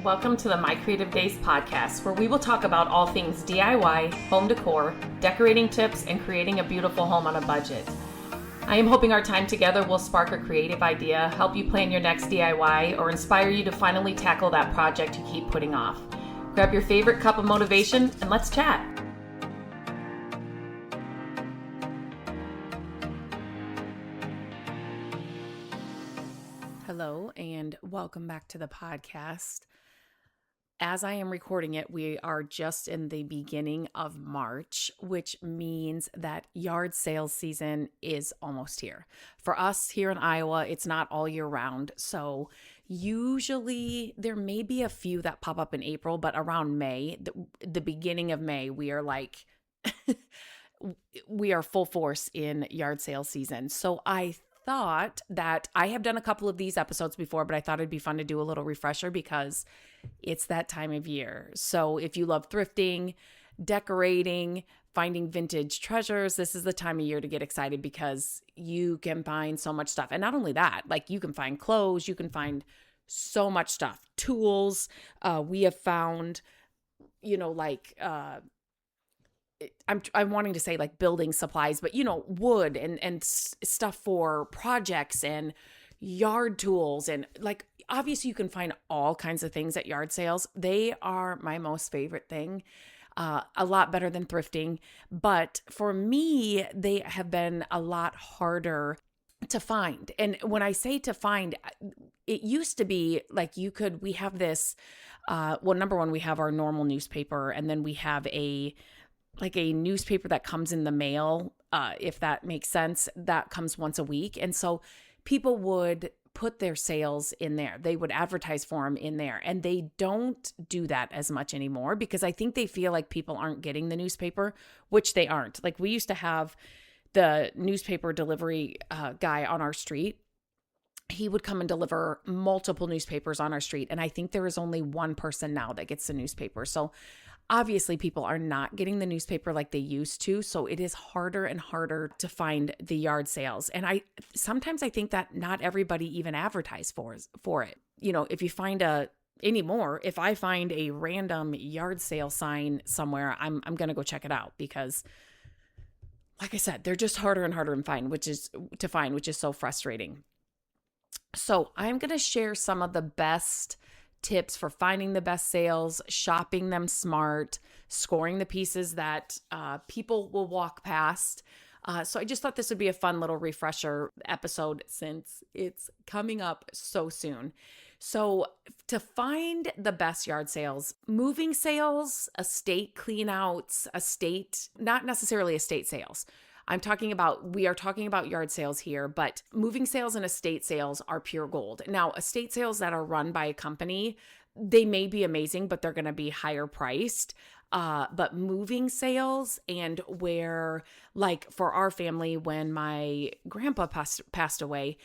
Welcome to the My Creative Days podcast, where we will talk about all things DIY, home decor, decorating tips, and creating a beautiful home on a budget. I am hoping our time together will spark a creative idea, help you plan your next DIY, or inspire you to finally tackle that project you keep putting off. Grab your favorite cup of motivation and let's chat. Hello, and welcome back to the podcast. As I am recording it, we are just in the beginning of March, which means that yard sales season is almost here. For us here in Iowa, it's not all year round. So usually there may be a few that pop up in April, but around May, the beginning of May, we are like, we are full force in yard sales season. So I thought that I have done a couple of these episodes before, but I thought it'd be fun to do a little refresher because it's that time of year. So if you love thrifting, decorating, finding vintage treasures, this is the time of year to get excited because you can find so much stuff. And not only that, like you can find clothes, you can find so much stuff, tools. We have found, I'm wanting to say like building supplies, but wood and stuff for projects and yard tools. And like, obviously you can find all kinds of things at yard sales. They are my most favorite thing, a lot better than thrifting. But for me, they have been a lot harder to find. And when I say to find, it used to be like we have this, number one, we have our normal newspaper, and then we have a newspaper that comes in the mail, if that makes sense, that comes once a week. And so people would put their sales in there. They would advertise for them in there. And they don't do that as much anymore because I think they feel like people aren't getting the newspaper, which they aren't. Like we used to have the newspaper delivery guy on our street. He would come and deliver multiple newspapers on our street. And I think there is only one person now that gets the newspaper. So obviously, people are not getting the newspaper like they used to, so it is harder and harder to find the yard sales. And I sometimes think that not everybody even advertise for it. If you find if I find a random yard sale sign somewhere, I'm going to go check it out because, like I said, they're just harder and harder to find, which is so frustrating. So I'm going to share some of the best tips for finding the best sales, shopping them smart, scoring the pieces that people will walk past. So I just thought this would be a fun little refresher episode since it's coming up so soon. So to find the best yard sales, moving sales, estate cleanouts, not necessarily estate sales. We are talking about yard sales here, but moving sales and estate sales are pure gold. Now, estate sales that are run by a company, they may be amazing, but they're going to be higher priced. But moving sales, and where, like for our family, when my grandpa passed away,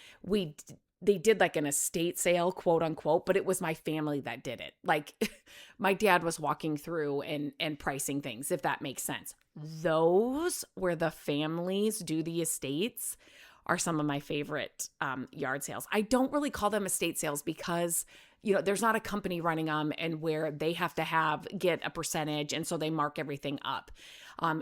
they did like an estate sale, quote unquote, but it was my family that did it. Like my dad was walking through and pricing things, if that makes sense. Those where the families do the estates are some of my favorite yard sales. I don't really call them estate sales because there's not a company running them and where they have to get a percentage, and so they mark everything up.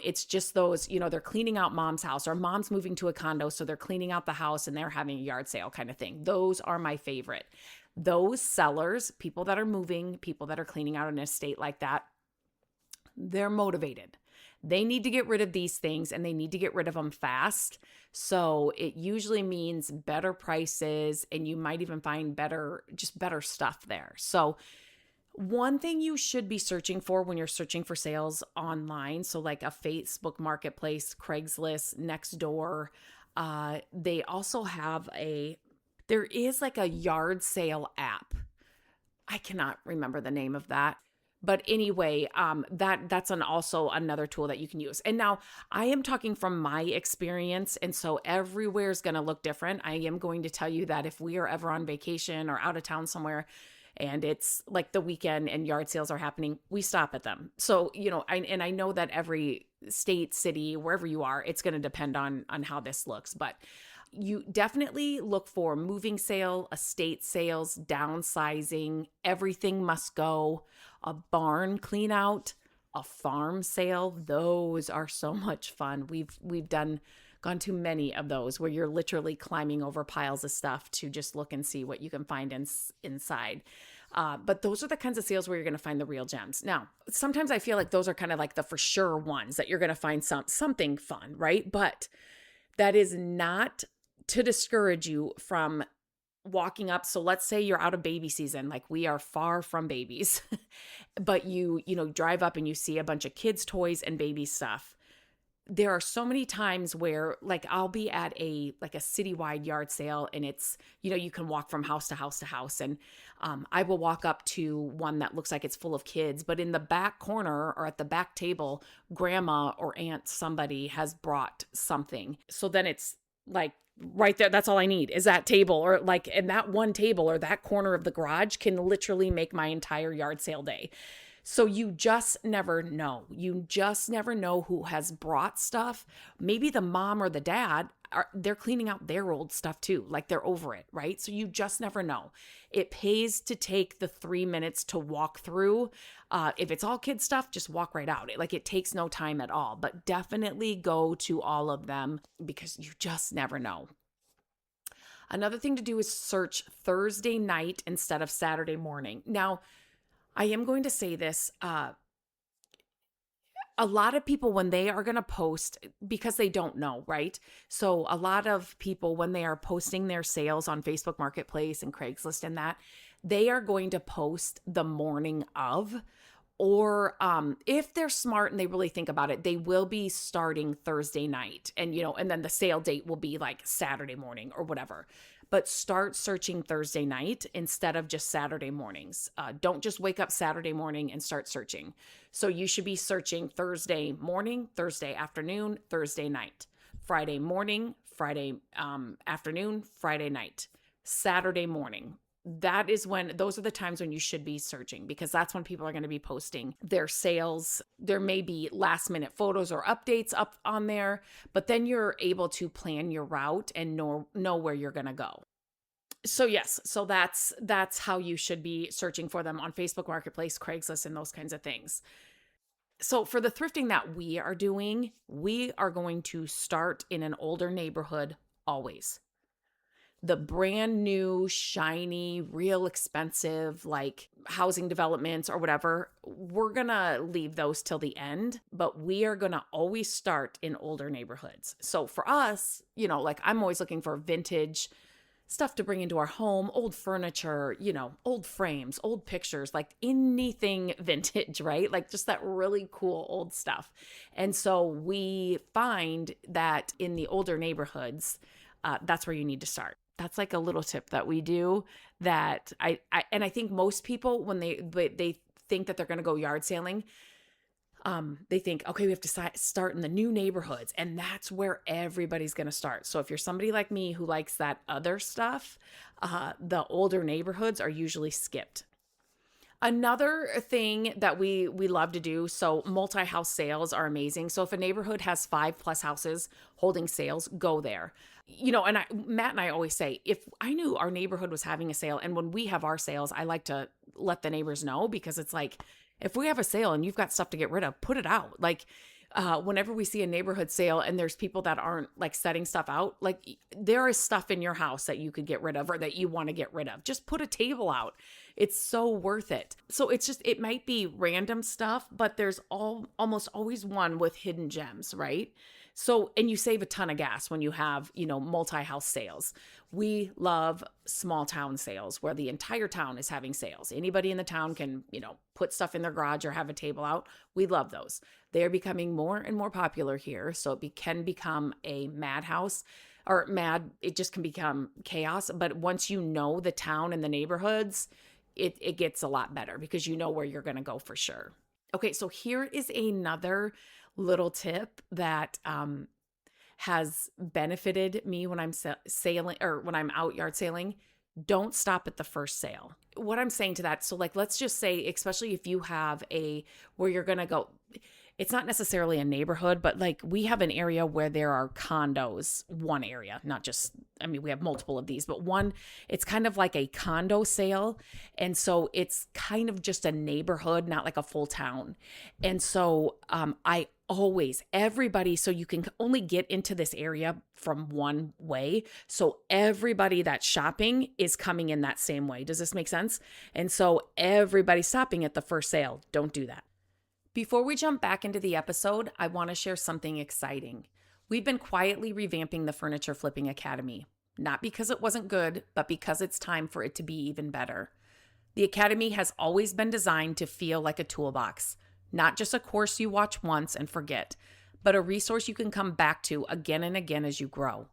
It's just those, they're cleaning out mom's house, or mom's moving to a condo, so they're cleaning out the house and they're having a yard sale kind of thing. Those are my favorite. Those sellers, people that are moving, people that are cleaning out an estate like that, they're motivated. They need to get rid of these things and they need to get rid of them fast. So it usually means better prices, and you might even find better stuff there. So one thing you should be searching for when you're searching for sales online, so like a Facebook Marketplace, Craigslist, Nextdoor, they also have there is like a yard sale app. I cannot remember the name of that. But anyway, that's also another tool that you can use. And now I am talking from my experience, and so everywhere is going to look different. I am going to tell you that if we are ever on vacation or out of town somewhere, and it's like the weekend and yard sales are happening, we stop at them. So, I know that every state, city, wherever you are, it's going to depend on how this looks. But You definitely look for moving sale, estate sales, downsizing, everything must go, a barn clean out, a farm sale. Those are so much fun. We've gone to many of those where you're literally climbing over piles of stuff to just look and see what you can find inside. But those are the kinds of sales where you're going to find the real gems. Now, sometimes I feel like those are kind of like the for sure ones that you're going to find something fun, right? But that is not to discourage you from walking up. So let's say you're out of baby season, like we are far from babies, but you drive up and you see a bunch of kids' toys and baby stuff. There are so many times where like I'll be at a citywide yard sale, and it's, you can walk from house to house to house. And I will walk up to one that looks like it's full of kids, but in the back corner or at the back table, grandma or aunt, somebody has brought something. So then it's like right there, that's all I need is that table, or like, and that one table or that corner of the garage can literally make my entire yard sale day. So you just never know. You just never know who has brought stuff. Maybe the mom or the dad, they're cleaning out their old stuff too. Like they're over it, right? So you just never know. It pays to take the 3 minutes to walk through. If it's all kid stuff, just walk right out. It takes no time at all, but definitely go to all of them because you just never know. Another thing to do is search Thursday night instead of Saturday morning. Now, I am going to say this, a lot of people, when they are going to post, because they don't know, right? So a lot of people, when they are posting their sales on Facebook Marketplace and Craigslist and that, they are going to post the morning of, or if they're smart and they really think about it, they will be starting Thursday night, and and then the sale date will be like Saturday morning or whatever. But start searching Thursday night instead of just Saturday mornings. Don't just wake up Saturday morning and start searching. So you should be searching Thursday morning, Thursday afternoon, Thursday night, Friday morning, Friday afternoon, Friday night, Saturday morning. Those are the times when you should be searching, because that's when people are going to be posting their sales. There may be last minute photos or updates up on there, but then you're able to plan your route and know where you're going to go. So yes, so that's how you should be searching for them on Facebook Marketplace, Craigslist, and those kinds of things. So for the thrifting that we are doing, we are going to start in an older neighborhood always. The brand new, shiny, real expensive, like housing developments or whatever, we're going to leave those till the end, but we are going to always start in older neighborhoods. So for us, I'm always looking for vintage stuff to bring into our home, old furniture, old frames, old pictures, like anything vintage, right? Like just that really cool old stuff. And so we find that in the older neighborhoods, that's where you need to start. That's like a little tip that we do that I think most people, when they think that they're going to go yard sailing, they think, okay, we have to start in the new neighborhoods, and that's where everybody's going to start. So if you're somebody like me who likes that other stuff, the older neighborhoods are usually skipped. Another thing that we love to do, so multi-house sales are amazing. So if a neighborhood has 5+ houses holding sales, go there. And Matt and I always say, if I knew our neighborhood was having a sale, and when we have our sales, I like to let the neighbors know, because it's like, if we have a sale and you've got stuff to get rid of, put it out. Like, whenever we see a neighborhood sale and there's people that aren't like setting stuff out, like there is stuff in your house that you could get rid of or that you want to get rid of. Just put a table out. It's so worth it. So it might be random stuff, but there's almost always one with hidden gems, right? So, and you save a ton of gas when you have, multi-house sales. We love small town sales where the entire town is having sales. Anybody in the town can, put stuff in their garage or have a table out. We love those. They're becoming more and more popular here. So it can become a madhouse or it just can become chaos. But once you know the town and the neighborhoods, it gets a lot better because you know where you're going to go for sure. Okay, so here is another little tip that has benefited me when I'm sailing or when I'm out yard sailing. Don't stop at the first sale. What I'm saying to that, so like let's just say, especially if you have where you're going to go, it's not necessarily a neighborhood, but like we have an area where there are condos, one area, not just, I mean, we have multiple of these, but one, it's kind of like a condo sale. And so it's kind of just a neighborhood, not like a full town. And so I always, everybody, so you can only get into this area from one way. So everybody that's shopping is coming in that same way. Does this make sense? And so everybody's stopping at the first sale. Don't do that. Before we jump back into the episode, I want to share something exciting. We've been quietly revamping the Furniture Flipping Academy, not because it wasn't good, but because it's time for it to be even better. The Academy has always been designed to feel like a toolbox, not just a course you watch once and forget, but a resource you can come back to again and again as you grow.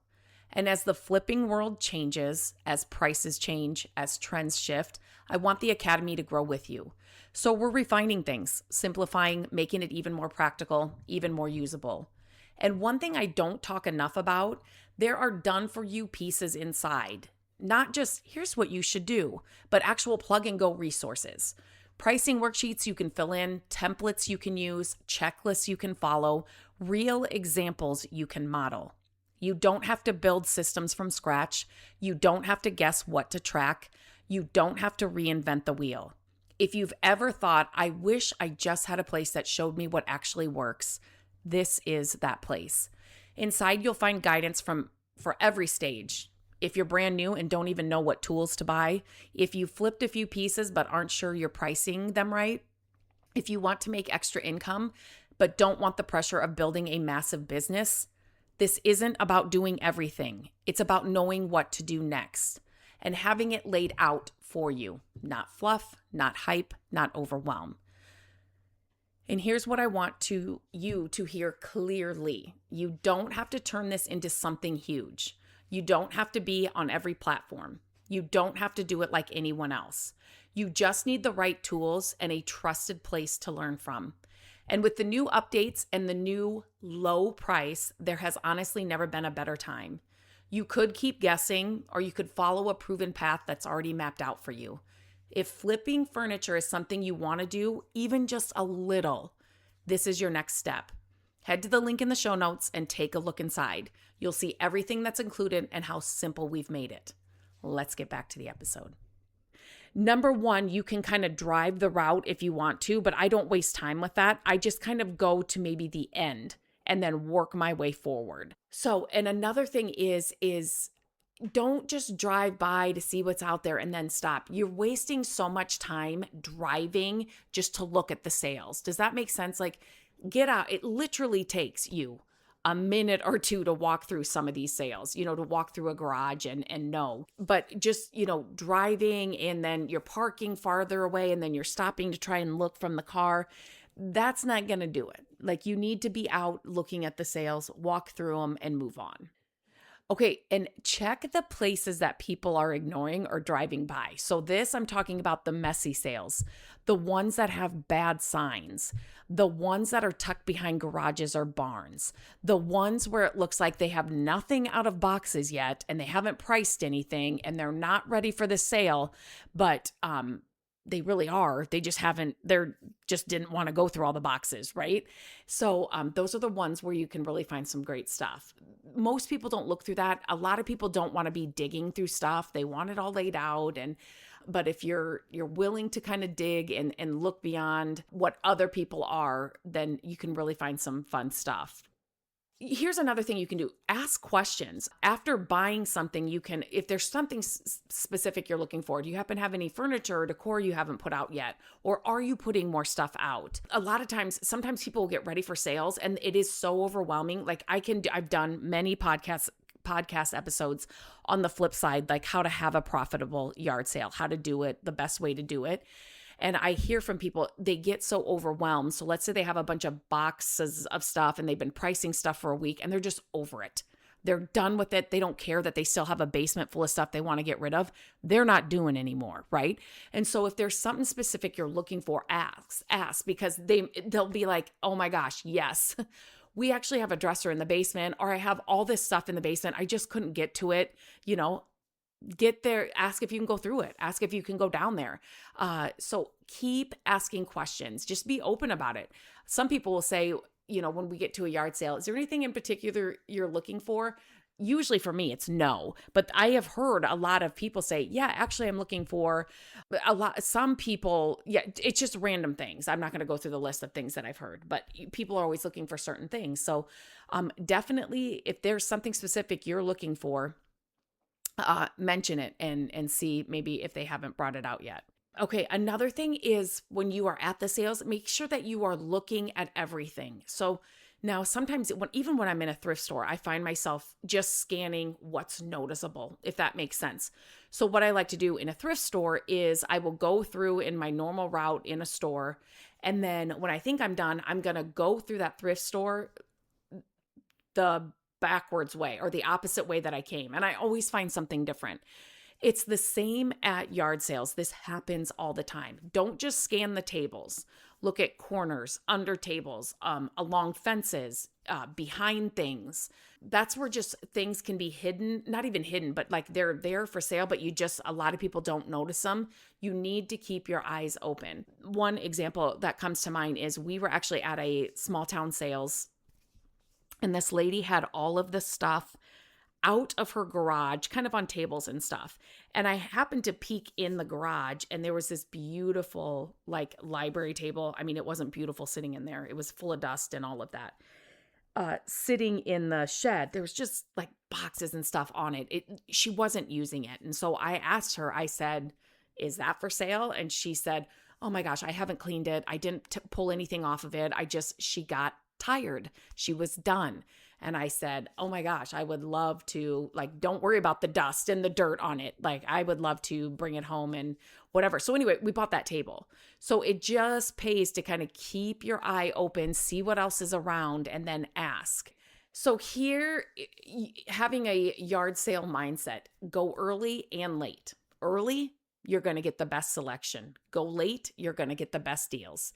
And as the flipping world changes, as prices change, as trends shift, I want the Academy to grow with you. So we're refining things, simplifying, making it even more practical, even more usable. And one thing I don't talk enough about, there are done-for-you pieces inside. Not just, here's what you should do, but actual plug-and-go resources. Pricing worksheets you can fill in, templates you can use, checklists you can follow, real examples you can model. You don't have to build systems from scratch. You don't have to guess what to track. You don't have to reinvent the wheel. If you've ever thought, I wish I just had a place that showed me what actually works, this is that place. Inside, you'll find guidance for every stage. If you're brand new and don't even know what tools to buy, if you flipped a few pieces but aren't sure you're pricing them right, if you want to make extra income but don't want the pressure of building a massive business, this isn't about doing everything. It's about knowing what to do next and having it laid out for you, not fluff, not hype, not overwhelm. And here's what I want you to hear clearly. You don't have to turn this into something huge. You don't have to be on every platform. You don't have to do it like anyone else. You just need the right tools and a trusted place to learn from. And with the new updates and the new low price, there has honestly never been a better time. You could keep guessing, or you could follow a proven path that's already mapped out for you. If flipping furniture is something you want to do, even just a little, this is your next step. Head to the link in the show notes and take a look inside. You'll see everything that's included and how simple we've made it. Let's get back to the episode. Number one, you can kind of drive the route if you want to, but I don't waste time with that. I just kind of go to maybe the end and then work my way forward. So, and another thing is don't just drive by to see what's out there and then stop. You're wasting so much time driving just to look at the sales. Does that make sense? Like, get out. It literally takes you a minute or two to walk through some of these sales, to walk through a garage and know. But just, driving and then you're parking farther away and then you're stopping to try and look from the car, that's not going to do it. Like, you need to be out looking at the sales, walk through them and move on. Okay, and check the places that people are ignoring or driving by. So this, I'm talking about the messy sales, the ones that have bad signs, the ones that are tucked behind garages or barns, the ones where it looks like they have nothing out of boxes yet and they haven't priced anything and they're not ready for the sale, but they really are. They just didn't want to go through all the boxes, right? So those are the ones where you can really find some great stuff. Most people don't look through that. A lot of people don't want to be digging through stuff. They want it all laid out. But if you're willing to kind of dig and look beyond what other people are, then you can really find some fun stuff. Here's another thing you can do. Ask questions. After buying something, you can, if there's something specific you're looking for, do you happen to have any furniture or decor you haven't put out yet? Or are you putting more stuff out? A lot of times, sometimes people will get ready for sales and it is so overwhelming. Like I've done many podcast episodes on the flip side, like how to have a profitable yard sale, how to do it, the best way to do it. And I hear from people, they get so overwhelmed. So let's say they have a bunch of boxes of stuff and they've been pricing stuff for a week and they're just over it. They're done with it. They don't care that they still have a basement full of stuff they want to get rid of. They're not doing anymore, right? And so if there's something specific you're looking for, ask because they'll be like, oh my gosh, yes. We actually have a dresser in the basement, or I have all this stuff in the basement. I just couldn't get to it. Get there, ask if you can go through it, ask if you can go down there. So keep asking questions, just be open about it. Some people will say, when we get to a yard sale, is there anything in particular you're looking for? Usually for me, it's no. But I have heard a lot of people say, yeah, actually, I'm looking for some people, yeah, it's just random things. I'm not going to go through the list of things that I've heard, but people are always looking for certain things. So definitely, if there's something specific you're looking for, mention it and see maybe if they haven't brought it out yet. Okay, another thing is when you are at the sales, make sure that you are looking at everything. So now sometimes even when I'm in a thrift store, I find myself just scanning what's noticeable, if that makes sense. So what I like to do in a thrift store is I will go through in my normal route in a store. And then when I think I'm done, I'm going to go through that thrift store the backwards way or the opposite way that I came. And I always find something different. It's the same at yard sales. This happens all the time. Don't just scan the tables. Look at corners, under tables, along fences, behind things. That's where just things can be hidden, not even hidden, but like they're there for sale, but a lot of people don't notice them. You need to keep your eyes open. One example that comes to mind is we were actually at a small town sales, and this lady had all of the stuff out of her garage, kind of on tables and stuff. And I happened to peek in the garage, and there was this beautiful like library table. I mean, it wasn't beautiful sitting in there. It was full of dust and all of that. Sitting in the shed, there was just like boxes and stuff on it. She wasn't using it. And so I asked her, I said, is that for sale? And she said, oh my gosh, I haven't cleaned it. I didn't pull anything off of it. She got tired. She was done. And I said, oh my gosh, I would love to, like, don't worry about the dust and the dirt on it. Like, I would love to bring it home and whatever. So anyway, we bought that table. So it just pays to kind of keep your eye open, see what else is around, and then ask. So here, having a yard sale mindset, go early and late. Early, you're going to get the best selection. Go late, you're going to get the best deals.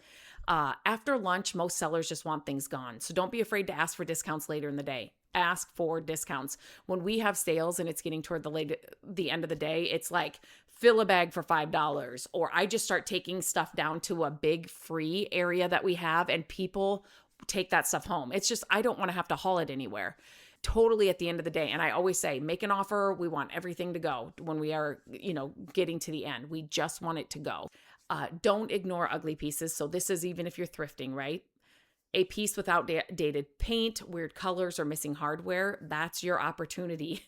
After lunch, most sellers just want things gone. So don't be afraid to ask for discounts later in the day. Ask for discounts. When we have sales and it's getting toward the end of the day, it's like fill a bag for $5, or I just start taking stuff down to a big free area that we have, and people take that stuff home. It's just, I don't want to have to haul it anywhere. Totally at the end of the day. And I always say, make an offer. We want everything to go when we are, getting to the end. We just want it to go. Don't ignore ugly pieces. So this is even if you're thrifting, right? A piece without dated paint, weird colors, or missing hardware, that's your opportunity.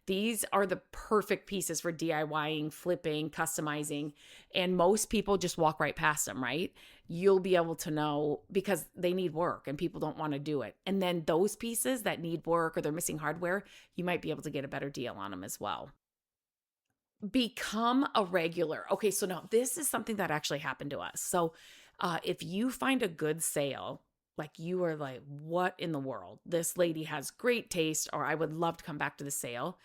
These are the perfect pieces for DIYing, flipping, customizing, and most people just walk right past them, right? You'll be able to know because they need work and people don't want to do it. And then those pieces that need work or they're missing hardware, you might be able to get a better deal on them as well. Become a regular. Okay, so now this is something that actually happened to us. So if you find a good sale, like you are like, what in the world? This lady has great taste, or I would love to come back to the sale.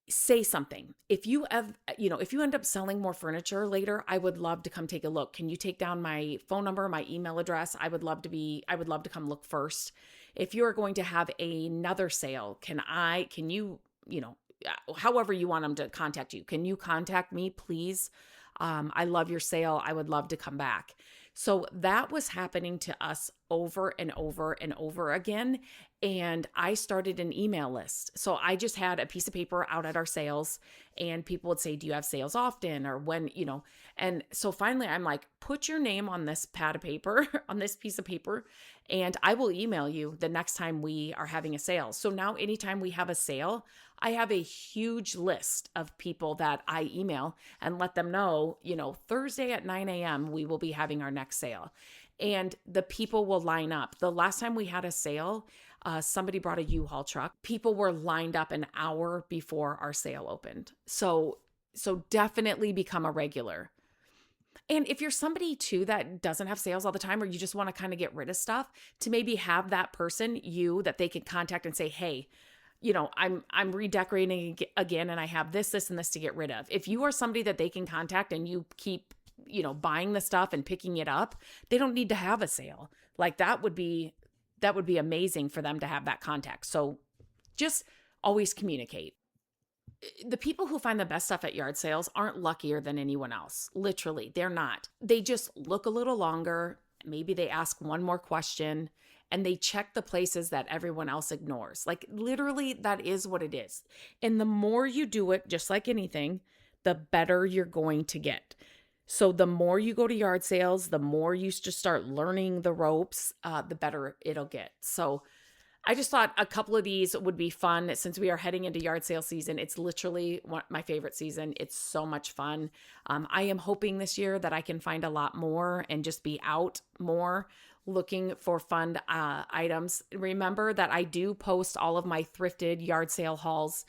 Say something. If you have, if you end up selling more furniture later, I would love to come take a look. Can you take down my phone number, my email address? I would love to come look first. If you're going to have another sale, can you, however you want them to contact you, can you contact me, please? I love your sale. I would love to come back. So that was happening to us over and over and over again. And I started an email list. So I just had a piece of paper out at our sales, and people would say, do you have sales often? Or when, and so finally I'm like, put your name on this pad of paper, on this piece of paper, and I will email you the next time we are having a sale. So now anytime we have a sale, I have a huge list of people that I email and let them know, Thursday at 9 a.m., we will be having our next sale. And the people will line up. The last time we had a sale, somebody brought a U-Haul truck. People were lined up an hour before our sale opened. So definitely become a regular. And if you're somebody too that doesn't have sales all the time, or you just want to kind of get rid of stuff, to maybe have that person that they can contact and say, hey, I'm redecorating again, and I have this, and this to get rid of. If you are somebody that they can contact and you keep, buying the stuff and picking it up, they don't need to have a sale. Like that would be amazing for them to have that contact. So just always communicate. the people who find the best stuff at yard sales aren't luckier than anyone else. Literally, they're not. They just look a little longer. Maybe they ask one more question and they check the places that everyone else ignores. Like literally, that is what it is. And the more you do it, just like anything, the better you're going to get. So the more you go to yard sales, the more you just start learning the ropes, the better it'll get. So I just thought a couple of these would be fun since we are heading into yard sale season. It's literally my favorite season. It's so much fun. I am hoping this year that I can find a lot more and just be out more looking for fun items. Remember that I do post all of my thrifted yard sale hauls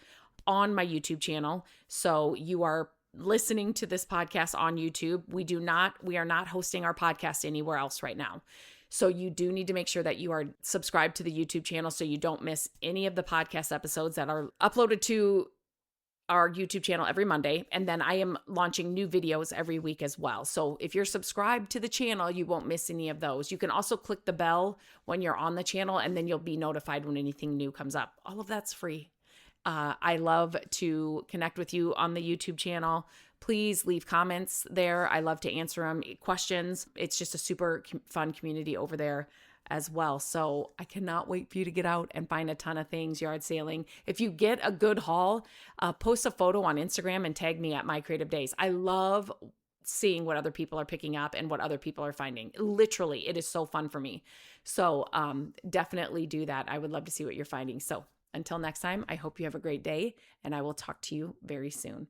on my YouTube channel. So you are listening to this podcast on YouTube. We are not hosting our podcast anywhere else right now. So you do need to make sure that you are subscribed to the YouTube channel so you don't miss any of the podcast episodes that are uploaded to our YouTube channel every Monday. And then I am launching new videos every week as well. So if you're subscribed to the channel, you won't miss any of those. You can also click the bell when you're on the channel, and then you'll be notified when anything new comes up. All of that's free. I love to connect with you on the YouTube channel. Please leave comments there. I love to answer them, questions. It's just a super fun community over there as well. So I cannot wait for you to get out and find a ton of things yard sailing. If you get a good haul, post a photo on Instagram and tag me at My Creative Days. I love seeing what other people are picking up and what other people are finding. Literally, it is so fun for me. So definitely do that. I would love to see what you're finding. So until next time, I hope you have a great day, and I will talk to you very soon.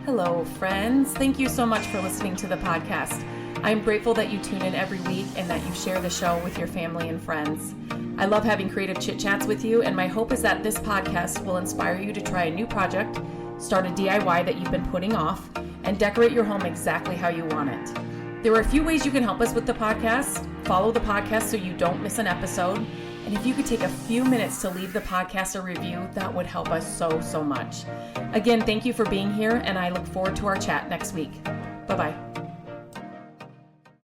Hello, friends. Thank you so much for listening to the podcast. I'm grateful that you tune in every week and that you share the show with your family and friends. I love having creative chit chats with you, and my hope is that this podcast will inspire you to try a new project, start a DIY that you've been putting off, and decorate your home exactly how you want it. There are a few ways you can help us with the podcast. Follow the podcast so you don't miss an episode. And if you could take a few minutes to leave the podcast a review, that would help us so much. Again, thank you for being here, and I look forward to our chat next week. Bye-bye.